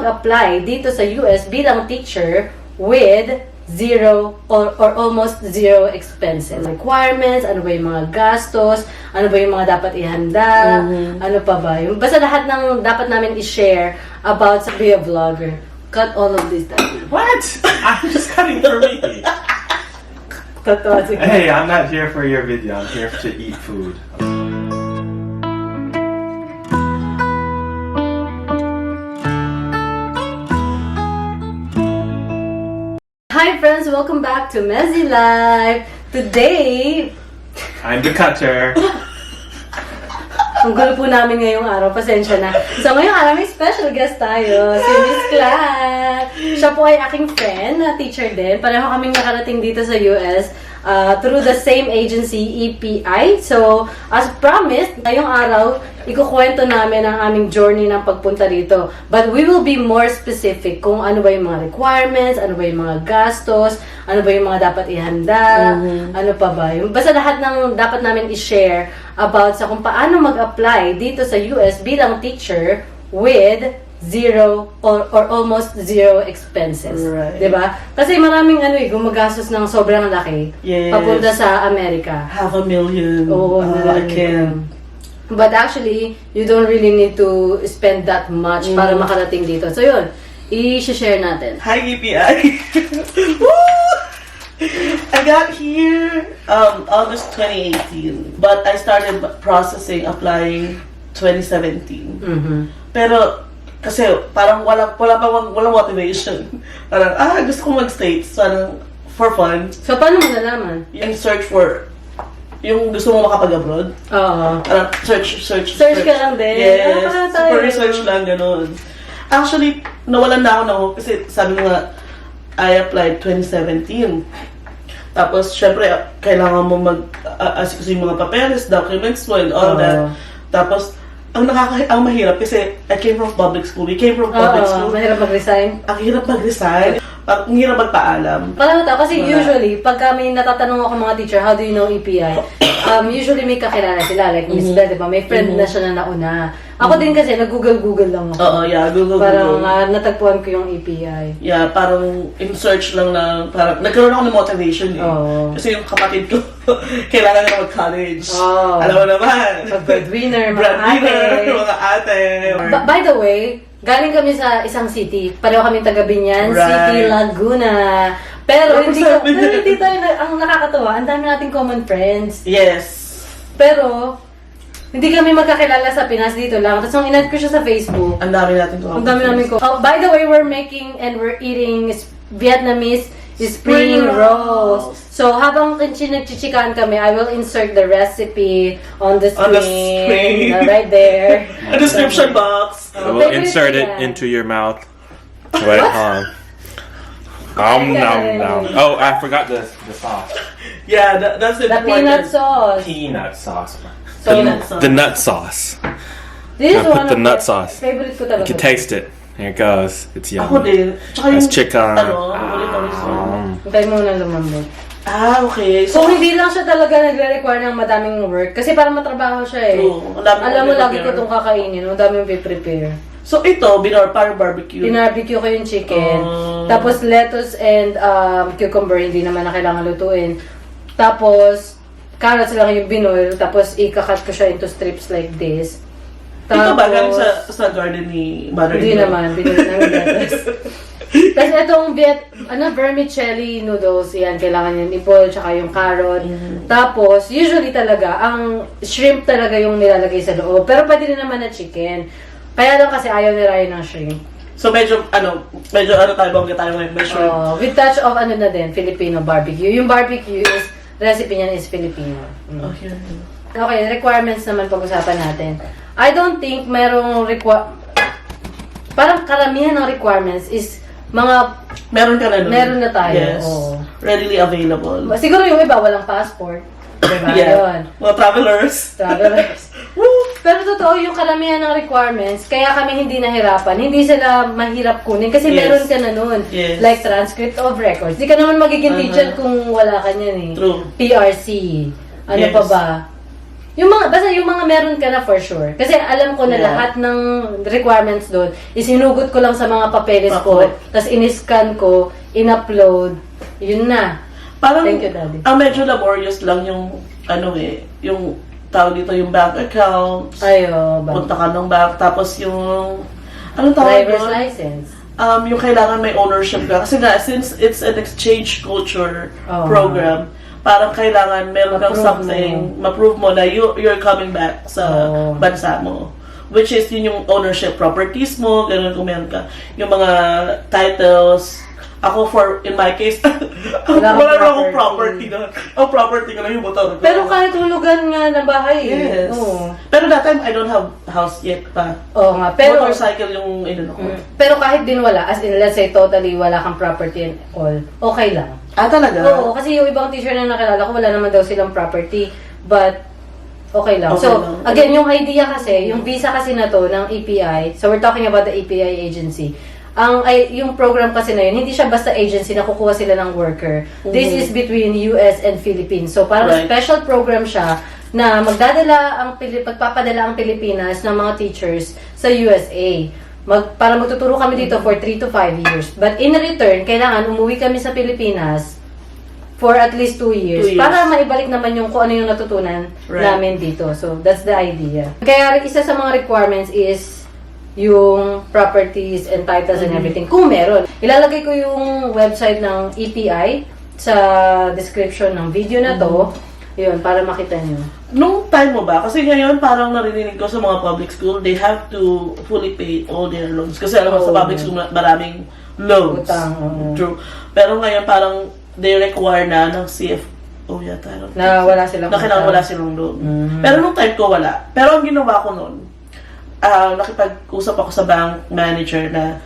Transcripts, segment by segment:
mag-apply dito sa US bilang teacher with zero or almost zero expenses. Requirements, ano ba yung mga gastos, ano ba yung mga dapat ihanda, ano pa ba. Basta lahat ng dapat namin i-share about sa be a vlogger. Cut all of this down. What? I'm just cutting through me. Totoo, sige. Hey, I'm not here for your video. I'm here to eat food. Hi friends! Welcome back to Mezzy Life! Today, I'm the cutter. ang gulo po namin ngayong araw, pasensya na. So ngayong araw may special guest tayo, si Miss Clark. Siya po ay aking friend, na teacher din. Pareho kaming nakarating dito sa US through the same agency, EPI. So, as promised, ngayong araw, ikukwento namin ang aming journey ng pagpunta dito. But we will be more specific kung ano ba yung mga requirements, ano ba yung mga gastos, ano ba yung mga dapat ihanda, ano pa ba. Basta lahat ng dapat namin i-share about sa kung paano mag-apply dito sa US bilang teacher with zero or almost zero expenses. Right. Diba? Kasi maraming gumagastos ng sobrang laki papunta sa Amerika. $500,000. Oo, I can. But actually, you don't really need to spend that much para makarating dito. So yun, i-share natin. Hi, EPI. I got here August 2018, but I started processing, applying 2017. Pero kasi parang walang motivation. Parang gusto ko mag-States, parang for fun. So paano mo nalaman? Yung search for yung gusto mo makapag-abroad. Oo. Parang search ka lang din. Yes. Tayo. Super research lang, ganun. Actually, nawalan na ako kasi sabi mo nga, I applied 2017. Tapos, syempre, kailangan mo mag-asikusin yung mga papeles, documents mo, and all that. Tapos, ang mahirap kasi I came from public school. We came from public school. Mahirap mag-resign. Ang hirap mag-resign. Ang hirap magpaalam. Parang ito, kasi usually, pagka may natatanong ako mga teacher, how do you know EPI? Usually may kakilala sila, like Miss Bell, di ba? May friend na siya na nauna. Ako din kasi, nag-Google lang ako. Oo, yeah, Google. Parang natagpuan ko yung EPI. Yeah, parang in-search lang na, parang nagkaroon ako ng motivation eh. Oo. Kasi yung kapatid ko, kailangan na mag-college. Oo. Alam mo naman. Breadwinner, mga ate. Mga ate. By the way, galing kami sa isang city. Pareho kami taga Binyan, Right. City, Laguna. Pero hindi Represent. tayo, ang nakakatawa, ang dami nating common friends. Yes. Pero, hindi kami magkakilala sa Pinas, dito lang. Tapos nung in-add ko siya sa Facebook, Ang dami natin ko. ang dami namin ko. Oh, by the way, we're making and we're eating Vietnamese spring rolls. So, habang nagchichikaan kami, I will insert the recipe on the screen. Right there. A description box. I will insert it into your mouth. Wait, hold on. Nom. Oh, I forgot the sauce. Yeah, that's The important. peanut sauce. Peanut sauce. So, The nut sauce. this is I put one the of nut the sauce. favorite ko You talaga. can taste it. Here it goes. It's Ako yummy. din. Tsaka That's yung, chicken. ulit. Hintay mo na lumambot. Okay. So, hindi lang siya talaga nagre-require ng madaming work. Kasi para matrabaho siya eh. True. Ang dami Alam mo, kong lagi ko prepare. itong kakainin. Ang dami yung prepare. So, ito, parang barbecue. Binarbecue ko yung chicken. Tapos, lettuce and cucumber, hindi naman na kailangan lutuin. Tapos, carrots lang yung binoil. Tapos, ikakat ko siya into strips like this. Ito ba galing sa garden ni Mother? Hindi naman, binoil namin lettuce. Tapos, itong vermicelli noodles, yan, kailangan yung ipol, tsaka yung carrot. Tapos, usually talaga, ang shrimp talaga yung nilalagay sa loob. Pero pwede din naman na chicken. Kaya lang kasi ayaw ni Ryan ng shrimp. So, medyo tayo, bangga tayo ngayon. Medyo, With touch of Filipino barbecue. Yung barbecue is, recipe niyan is Filipino. Okay. Okay, requirements naman pag-usapan natin. I don't think merong parang karamihan ng requirements is mga Meron ka na nun? Meron na tayo, Yes. oo. Readily available. siguro yung iba walang passport. Diba? Yeah. Yun. Mga travelers. Travelers. Pero totoo yung karamihan ng requirements, kaya kami hindi nahirapan. Hindi sila mahirap kunin kasi Yes. meron ka na nun. Yes. Like transcript of records. Di ka naman magiging teacher kung wala ka niyan eh. True. PRC. Ano Yes. pa ba? basta yung mga meron ka na for sure. Kasi alam ko na Yeah. lahat ng requirements doon, isinugot ko lang sa mga papeles ko, Okay. tapos in-scan ko, in-upload, yun na. Parang, Thank you, Daddy. ang medyo laborious lang yung, yung tawag dito, yung bank accounts, punta ka ng bank, tapos yung, anong tawag Driver's doon? license. Yung kailangan may ownership ka. Kasi nga, since it's an exchange culture Oh. program, parang kailangan meron kang Ma-prove something, ma-prove mo na you're coming back sa Oh. bansa mo. Which is yun yung ownership properties mo, ganun kung meron ka. Yung mga titles. Ako in my case, Wala kang wala na akong property. property na. Ang property ko lang yung motor ko. Pero kahit hulugan nga na bahay. Yes. Oo. Pero that time, I don't have house yet pa. Oo nga. Pero, Motorcycle yung inano ko. pero kahit din wala, as in, let's say, totally wala kang property and all, okay lang. Ah, talaga? Oo, kasi yung ibang teacher na nakilala ko, wala naman daw silang property. But, okay lang. Okay So, lang. again, yung idea kasi, yung visa kasi na to ng EPI, so we're talking about the EPI agency. Yung program kasi na yun, hindi siya basta agency na kukuha sila ng worker. This is between US and Philippines. So, parang Right. special program siya na pagpapadala ang Pilipinas ng mga teachers sa USA. Para magtuturo kami dito for 3 to 5 years. But in return, kailangan umuwi kami sa Pilipinas for at least 2 years. 2 years. Para maibalik naman yung kung ano yung natutunan Right. namin dito. So, that's the idea. Kaya isa sa mga requirements is yung properties and titles and everything. Kung meron. Ilalagay ko yung website ng EPI sa description ng video na to. Yun, para makita nyo. Nung time mo ba? Kasi ngayon parang naririnig ko sa mga public school, they have to fully pay all their loans. Kasi alam mo sa Oo. public school maraming loans. Utang, oo. True. Pero ngayon parang they require na ng CFO yata. Na wala silang Na kailangan utang. wala silang loan. Pero nung time ko wala. Pero ang ginawa ko noon, nakipag-usap ako sa bank manager na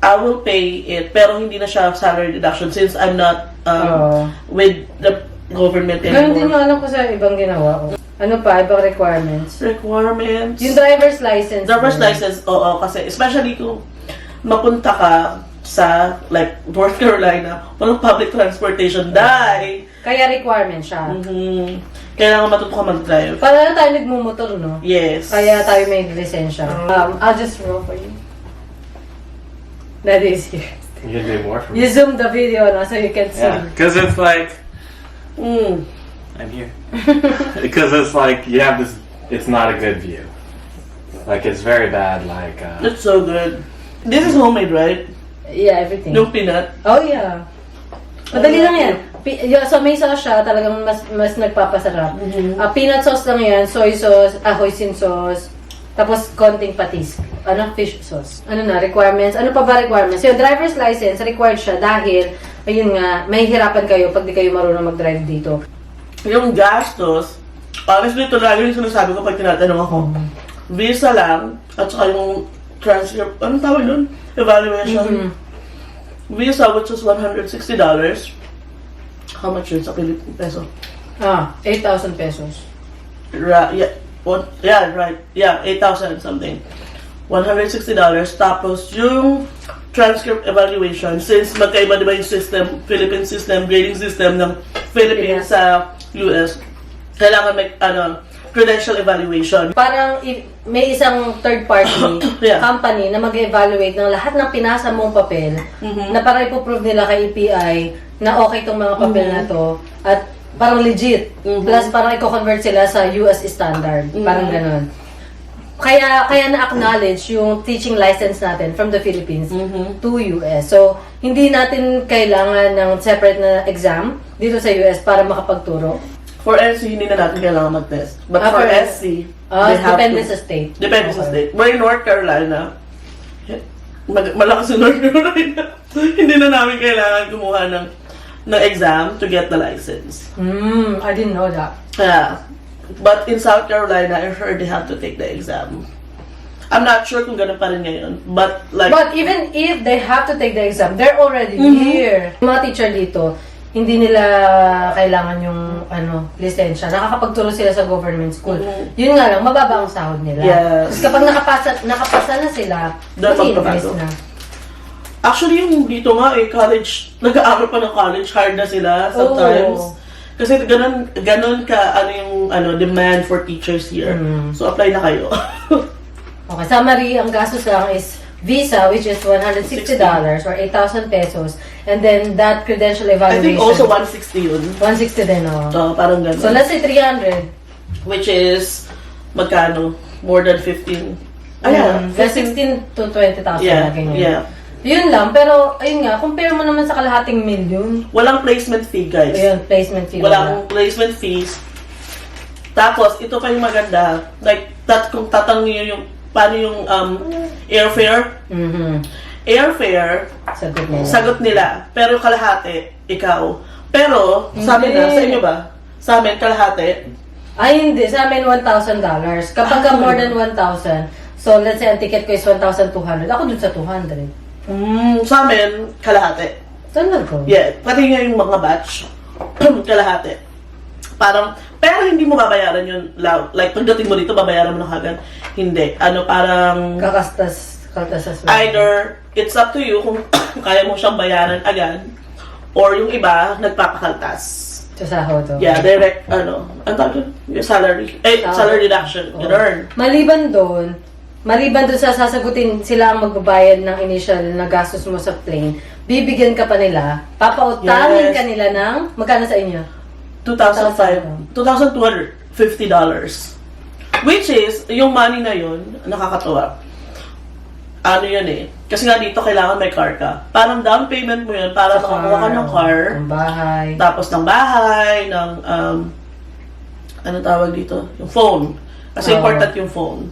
I will pay it, pero hindi na siya salary deduction since I'm not Oo. with the government Ganun din anymore. yung alam ko sa ibang ginawa. Ano pa? Ibang requirements? Requirements. Yung driver's license. Driver's din. license, oo, kasi especially kung mapunta ka sa like North Carolina, walang public transportation, dahil Kaya requirement siya. kailangan matuto ka mag-drive. Para na tayo nagmumotor, no? Yes. Kaya tayo may lisensya. I'll just roll for you. That is here. You can do more for You me. zoom the video, no? So you can see. Yeah, because it's like Mm. I'm here. Because it's like you have this. It's not a good view. Like it's very bad. Like That's so good. This is homemade, right? Yeah, everything. Yung peanut. Oh, yeah. Madali lang yan. So, may sauce siya, talagang mas nagpapasarap. Peanut sauce lang yan, soy sauce, hoisin sauce, tapos konting patis. Fish sauce. Requirements. Ano pa ba requirements? Yung driver's license, required siya dahil, ayun nga, mahihirapan kayo pag di kayo marunong mag-drive dito. Yung gastos, honestly, ito lagi yung sinasabi ko pag tinatanong ako. Visa lang, at saka yung transcript, anong tawag nun? Evaluation. Visa, which is $160. How much yun sa Philippine peso? 8,000 pesos. Right. Yeah, 8,000 something. $160. Tapos yung transcript evaluation, since magkaiba diba yung system, Philippine system, grading system ng Philippines sa US, kailangan may credential evaluation. Parang may isang third party Yeah. company na mag-evaluate ng lahat ng pinasa mong papel na para ipoprove nila kay EPI na okay tong mga papel na to at parang legit. Plus parang i-convert sila sa US standard. Parang ganun. Kaya na-acknowledge yung teaching license natin from the Philippines to US. So, hindi natin kailangan ng separate na exam dito sa US para makapagturo. For NC, hindi na natin kailangan mag-test. But for For SC, they have depende to. sa state. Depende sa state. We're in North Carolina. Malakas yung North Carolina. Hindi na namin kailangan kumuha ng exam to get the license. I didn't know that. Yeah. But in South Carolina, I heard they have to take the exam. I'm not sure kung ganun pa rin ngayon. But like... But even if they have to take the exam, they're already here. Yung mga teacher dito, hindi nila kailangan yung lisensya. Nakakapagturo sila sa government school. Yun nga lang, mababa ang sahod nila. Yes. Kasi kapag nakapasa na sila, Dapat mag-invest magbabago. na. Actually, yung dito nga college, nag-aaral pa ng college, hard na sila sometimes. Oo. Kasi ganun ka, demand for teachers here. So, apply na kayo. Okay, summary, ang gastos lang is visa, which is $160 or 8,000 pesos. And then that credential I evaluation. think also 160 yun. 160 din, oh. So, parang ganun. So, let's say 300. Which is, magkano? More than 15. That's 16 to 20,000 Yeah, na ganyan. yeah. Yun lang, pero ayun nga, compare mo naman sa kalahating million. Walang placement fee, guys. Ayun, placement fee. Walang placement fees. Tapos, ito pa yung maganda. Like, kung tatanungin nyo yung, paano yung airfare? Airfare, Sagot nila. sagot nila. Pero kalahati, ikaw. Pero, sa amin Hindi. sa inyo ba? Sa amin, kalahati. Ay, hindi. Sa amin, $1,000. Kapag ka more than 1,000, so let's say ang ticket ko is 1,200. Ako dun sa 200. Sa amin, kalahati. Talaga? Yeah, pati nga yung mga batch, kalahati. Parang, pero hindi mo babayaran yun. Like, pagdating mo dito, babayaran mo na kagad. Hindi. Parang, Kakastas as well. either, it's up to you kung kaya mo siyang bayaran agad, or yung iba, nagpapakaltas. Sa sahod, oh. Yeah, direct, ang tawag yun? Yung salary. Salary deduction. Oo. Ganun. Maliban doon sa sasagutin sila ang magbabayad ng initial na gastos mo sa plane, bibigyan ka pa nila, papautangin Yes. ka nila ng, magkano sa inyo? $2,550. Which is, yung money na yun, nakakatuwa. Ano yun eh. Kasi nga dito kailangan may car ka. Parang down payment mo yun para Sa makakuha ka ng car. Ng bahay. Tapos ng bahay, ng, ano tawag dito? Yung phone. Kasi Oo. important yung phone.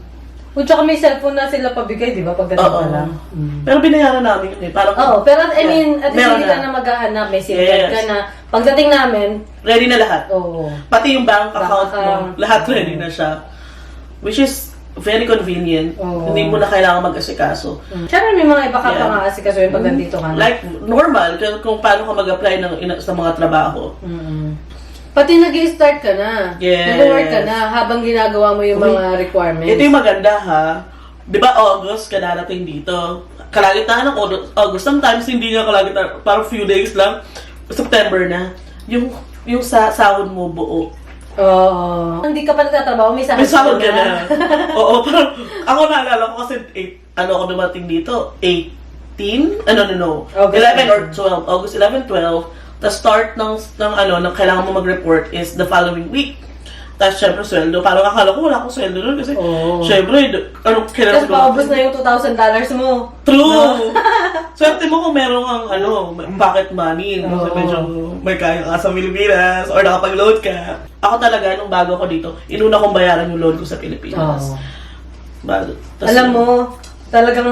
O tsaka may cellphone na sila pabigay, di ba? Pagdating Oo. pa lang. Pero binayaran namin yun eh. Parang, Oo, pero I mean, at least meron hindi ka na maghahanap. May SIM card Yes. ka na. Pagdating namin, ready na lahat. oo. Pati yung bank account mo, account. lahat ready na siya. Which is very convenient. Oo. Hindi mo na kailangan mag-asikaso. Siyempre may mga iba ka Yeah. pa nga kasi yung pag nandito ka na. Like, normal, kung paano ka mag-apply sa mga trabaho. Pati nag-i-start ka na. Yes. Nag-work ka na habang ginagawa mo yung mga requirements. Ito yung maganda ha. Di ba August ka darating dito? Kalagitnaan ng August. Sometimes hindi nga kalagitnaan. Parang few days lang. September na. Yung sahod mo buo. Oo. Hindi ka pa nagtatrabaho, may sahod May sahod ka na. Oo, parang ako naalala ko kasi ako dumating dito? 18? No. August 11 or 12. August 11, 12. The start ng kailangan mo mag-report is the following week. Tapos syempre sweldo. Parang akala ko wala akong sweldo nun kasi Oo. syempre, kailangan Tapos paubos na yung $2,000 mo. True! Swerte mo kung meron kang pocket money. Kasi Oo. medyo may kaya ka sa Pilipinas or nakapag-load ka. Ako talaga, nung bago ko dito, inuna kong bayaran yung loan ko sa Pilipinas. Oo. Bago. Tas Alam mo, talagang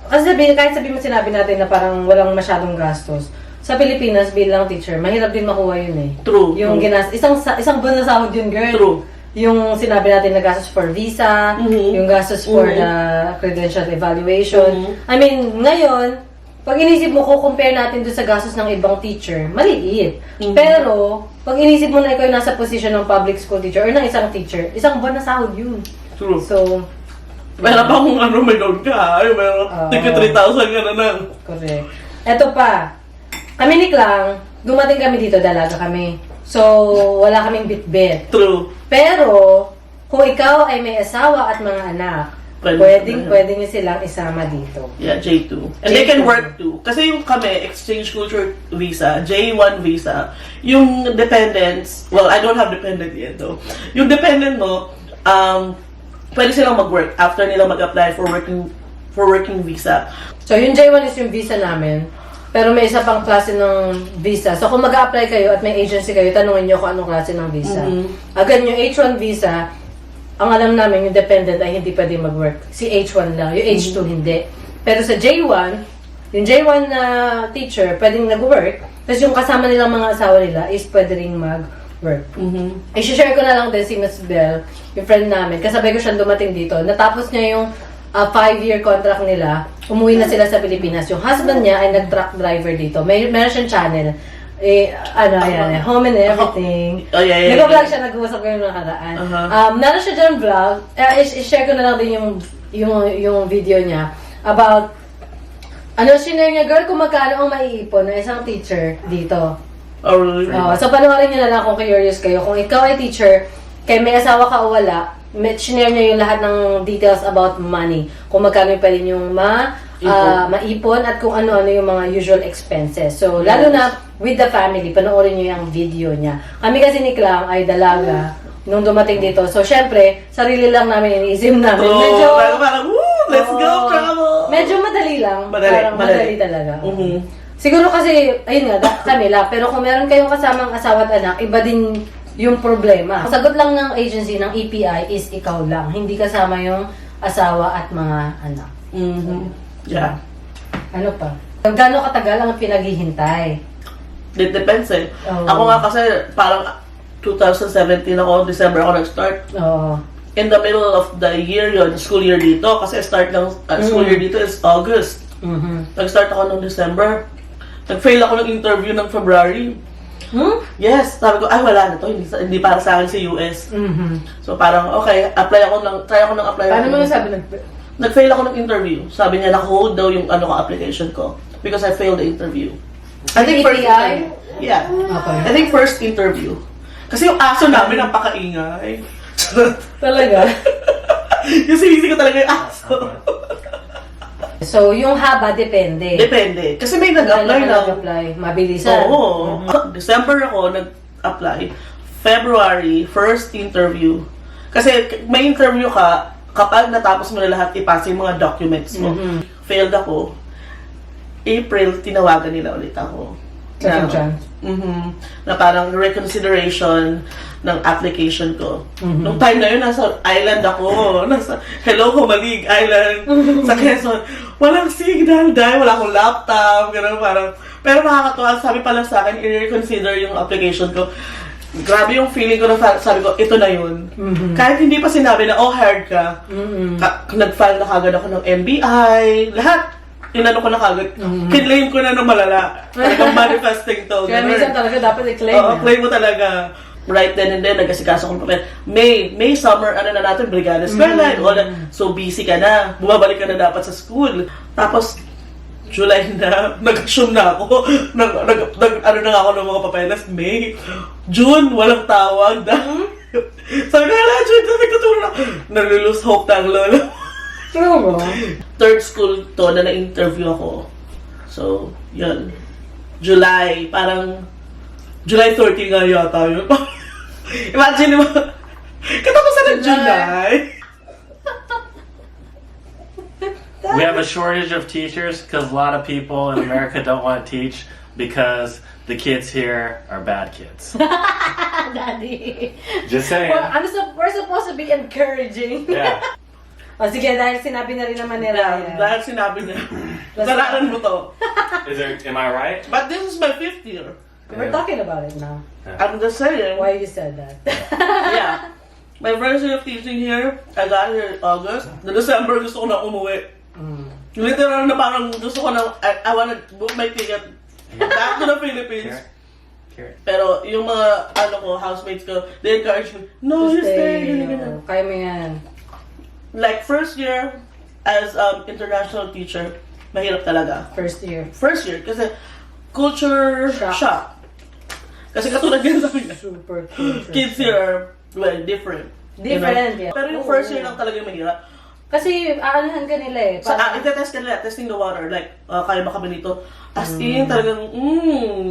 kasi kahit sabihin mo sinabi natin na parang walang masyadong gastos. Sa Pilipinas, bilang teacher, mahirap din makuha yun eh. True. Yung isang buwan na sahod yun, girl. True. Yung sinabi natin na gastos for visa, yung gastos for the credential evaluation. I mean, ngayon, pag inisip mo, compare natin doon sa gastos ng ibang teacher, maliit. Pero, pag inisip mo na ikaw yung nasa position ng public school teacher or ng isang teacher, isang buwan na sahod yun. True. So, Meron pa kung may loan ka. Ay, meron. Tigil 3,000 ka na lang. correct. Eto pa, kami ni Klang, dumating kami dito, dalaga kami. So, wala kaming bit-bit. True. Pero, kung ikaw ay may asawa at mga anak, Pwede. pwede nyo silang isama dito. Yeah, J2. And they can work too. Kasi yung kami, exchange culture visa, J1 visa, yung dependents, well, I don't have dependent yet though. Yung dependent mo, pwede silang mag-work after nila mag-apply for working visa. So, yung J1 is yung visa namin. Pero may isa pang klase ng visa. So, kung mag-apply kayo at may agency kayo, tanungin nyo kung anong klase ng visa. Agad yung H1 visa, ang alam namin, yung dependent ay hindi pwede mag-work. Si H1 lang. Yung H2 hindi. Pero sa J1, yung J1 na teacher, pwedeng nag-work. Tapos yung kasama nilang mga asawa nila is pwede rin mag-work. I-share ko na lang din si Miss Bell, yung friend namin. Kasabay ko siyang dumating dito. Natapos niya yung 5-year contract nila. Umuwi na sila sa Pilipinas. Yung husband niya ay nag-truck driver dito. Meron siyang channel. Home and everything. Oh, yeah. Nag-vlog siya, nag-uusap kayo ng nakaraan. Meron siya dyan vlog. I-share ko na lang din yung video niya about, sinare niya, girl, kung magkano ang maiipon ng isang teacher dito. Oh, really? So panoorin nyo na lang kung curious kayo. Kung ikaw ay teacher, kaya may asawa ka o wala, share nyo yung lahat ng details about money. Kung magkano yung pwede nyong maipon at kung ano-ano yung mga usual expenses. So, lalo na with the family, panoorin nyo yung video niya. Kami kasi ni Clang ay dalaga nung dumating dito. So, syempre, sarili lang namin iniisip namin. Medyo, parang, woo, let's go, travel! medyo madali lang. Madali, Parang madali talaga. Siguro kasi, ayun nga, kami lang. Pero kung meron kayong kasamang asawa at anak, iba din yung problema. Ang sagot lang ng agency, ng EPI, is ikaw lang. Hindi kasama yung asawa at mga anak. Yeah. Ano pa? Gano'ng katagal ang pinaghihintay? It depends eh. Oh. Ako nga kasi parang 2017 ako, December ako nag-start. Oo. In the middle of the year yun, school year dito. Kasi start ng school year dito is August. Nag-start ako ng December. Nag-fail ako ng interview ng February. Yes, sabi ko, ay wala na to, hindi para sa akin sa US. So parang, okay, try ako ng apply. Paano mo nasabi Nag-fail ako ng interview. Sabi niya, naka-hold daw yung application ko. Because I failed the interview. I think first EPI? interview. Yeah. Okay. I think first interview. Kasi yung aso namin, ang pakaingay. Talaga? Yung sinisi ko talaga yung aso. So, yung haba, depende. Depende. Kasi may nag-apply na. Nag-apply. Mabilisan. Oo. December ako nag-apply. February, first interview. Kasi may interview ka, kapag natapos mo na lahat, ipasa yung mga documents mo. Failed ako. April, tinawagan nila ulit ako. Second chance. Na parang reconsideration ng application ko. Nung time na yun, nasa island ako. Nasa Hello Humalig Island sa Quezon. Walang signal dahil wala akong laptop. Ganun parang. Pero nakakatuwa, sabi pala sa akin, i-reconsider yung application ko. Grabe yung feeling ko na sabi ko, ito na yun. Kahit hindi pa sinabi na, oh, hired ka. Nag-file na kagad ako ng MBI. Lahat. Inano ko na kagad. Kinlaim ko na ng malala. Talagang manifesting to. Kaya minsan talaga dapat i-claim. Oo, claim mo talaga. Right then and then, nag-asikaso ko papel. May summer, ano na natin, Brigada Square Line. So busy ka na. Bumabalik ka na dapat sa school. Tapos, July na, nag-assume na ako. Ano na nga ako ng mga papeles. May. June, walang tawag. Sabi ko, hala, June, nagtuturo na. Nalulose hope na ang lolo. True. Third school to na na-interview ako. So, yun. July, parang July 30 nga yata yun. Imagine mo, katapusan ng July. We have a shortage of teachers because a lot of people in America don't want to teach because the kids here are bad kids. Daddy. Just saying. Well, we're supposed to be encouraging. Yeah. O sige, dahil sinabi na rin naman ni Ryan. Dahil sinabi niya, kasalanan mo to. Am I right? But this is my 5th year. We're talking about it now. I'm just saying. Why you said that? Yeah. My first year of teaching here, I got here in August. The December, gusto ko na umuwi. Literal na parang gusto ko na, I wanna book my ticket back to the Philippines. Pero yung mga, housemates ko, they encourage me, no, you stay. Kaya mo yan. Like, first year, as international teacher, mahirap talaga. First year. First year, kasi culture shock. Kasi katulad yan sa Pinas. Super culture. Kids here are, well, different. Different, yeah. Pero yung first year lang talaga yung mahirap. Kasi, aanahan ka nila eh. So, ite-test ka nila, testing the water. Like, kaya ba kami nito? As in, talagang,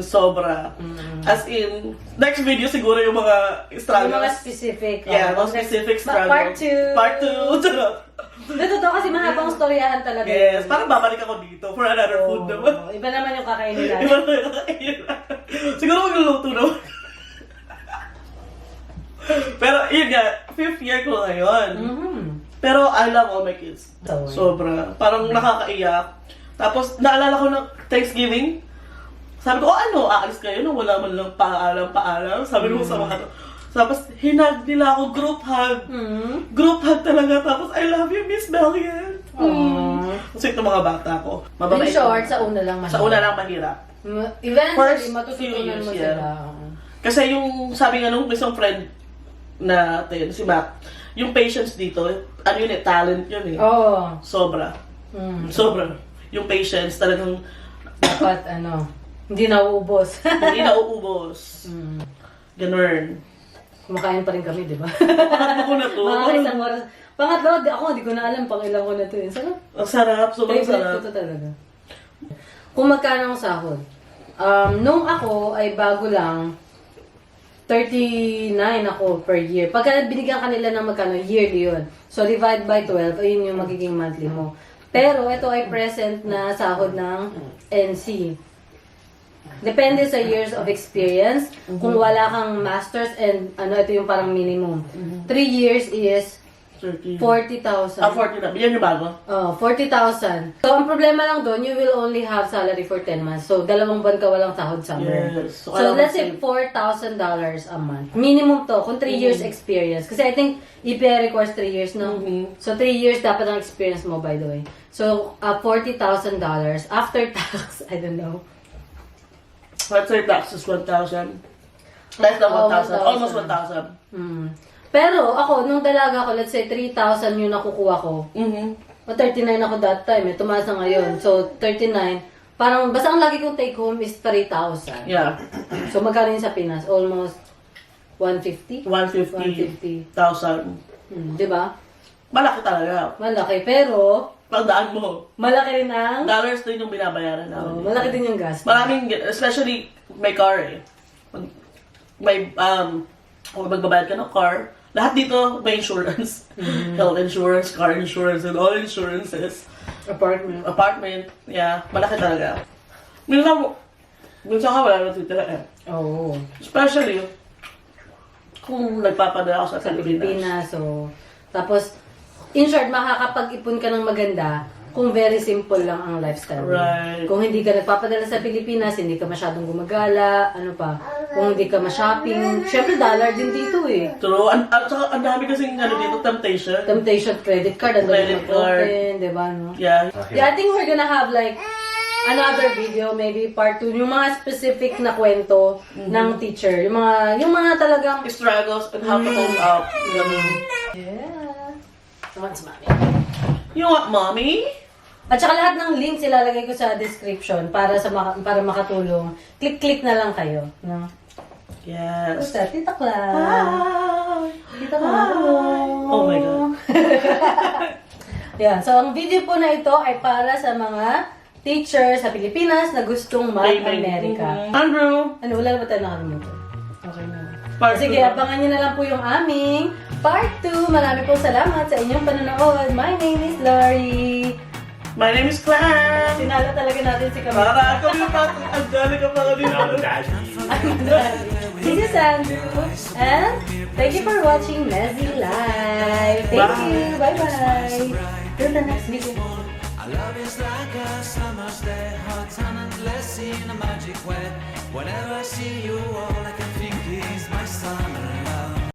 sobra. As in, next video siguro yung mga struggles. Yung mga specific. Yeah, mga specific struggles. Part 2. Part 2. Totoo kasi mahabang storyahan talaga. Yes, parang babalik ako dito for another food naman. Iba naman yung kakainin natin. Iba naman yung kakainin natin. Siguro magluluto naman. Pero yun nga, 5th year ko ngayon. Pero I love all my kids. Sobra. Parang nakakaiyak. Tapos naalala ko ng Thanksgiving. Sabi ko, aalis kayo nung wala man lang paalam. Sabi ko sa mga tapos hinag nila ako, group hug. Group hug talaga. Tapos, I love you, Miss Bellian. Kasi itong mga bata ko. In short, sa una lang mahirap. Sa una lang mahirap. Eventually, matututunan mo sila. Kasi yung, sabi nga nung isang friend natin, si Mac, yung patience dito, talent yun eh. Oo. Sobra. Sobra. Yung patience talagang, Dapat, Hindi nauubos. Hindi nauubos. Ganun. Kumakain pa rin kami, di ba? Pangatlo ko na to. Mga isang oras. Pangatlo, hindi ko na alam pang ilang ko na to. Sarap. Ang sarap, sobrang Favorite sarap. ko to talaga. Kung magkano ang sahod? Nung ako ay bago lang, 39 ako per year. Pagka binigyan kanila ng magkano, yearly yun. So, divide by 12, ayun yung magiging monthly mo. Pero, ito ay present na sahod ng NC. Depende sa years of experience. Kung wala kang masters and ito yung parang minimum. 3 years is 30. 40,000. 40 na. Yan yung bago. Oh, 40,000. So, ang problema lang doon, you will only have salary for 10 months. So, 2 buwan ka walang sahod summer. Yes. So, let's say $4,000 a month. Minimum to, kung 3 years experience. Kasi I think EPA requires 3 years, no? So, 3 years dapat ang experience mo, by the way. So, $40,000. After tax, I don't know. Let's say tax is 1,000. Less than 1,000. 1,000. Almost 1,000. Pero ako, nung dalaga ko, let's say 3,000 yung nakukuha ko. O 39 ako that time, tumaas na ngayon. So 39, parang basta ang lagi kong take home is 3,000. Yeah. So magkano yun sa Pinas? Almost 150? 150,000. Di ba? Malaki talaga. Malaki, pero Pagdaan mo. malaki rin ang... Dollars din yung binabayaran namin. malaki din yung gas. Maraming, especially may car eh. May, kung magbabayad ka ng car, lahat dito may insurance. Health insurance, car insurance, and all insurances. Apartment, yeah, malaki talaga. Minsan ka wala natitira eh. Oo. Especially, kung nagpapadala ako sa Sa Pilipinas. Pilipinas. So, tapos, in short, makakapag-ipon ka ng maganda kung very simple lang ang lifestyle mo. Right. Kung hindi ka nagpapadala sa Pilipinas, hindi ka masyadong gumagala, ano pa, kung hindi ka ma-shopping, syempre dollar din dito eh. True. Saka ang dami kasing dito, temptation. Temptation, credit card, ang dami Credit card. mag-open, di ba, no? Yeah. Yeah, I think we're gonna have like another video, maybe part 2, yung mga specific na kwento ng teacher. Yung mga talagang... Struggles and how to hold up. Yeah. What's mommy? You want mommy? At saka lahat ng links ilalagay ko sa description para para makatulong. Click na lang kayo, no? Yes. Basta, Tita Cla. Hi. Tita Cla. Oh my God. Yan. So, ang video po na ito ay para sa mga teacher sa Pilipinas na gustong mag-America. Andrew. Ano, wala na ba tayo nakalimutan? Okay na. Part Sige, two. abangan nyo na lang po yung aming part 2. Marami pong salamat sa inyong panonood. My name is Lori. My name is Clan. Sinala talaga natin si Camille. Para kami pa. Ang galing ka pa dito. This is Andrew. And thank you for watching Mezzy Live. Thank Bye. you. Bye-bye. Till the next video. Our love is like a summer's day, hot and endless in a magic way. Whenever I see you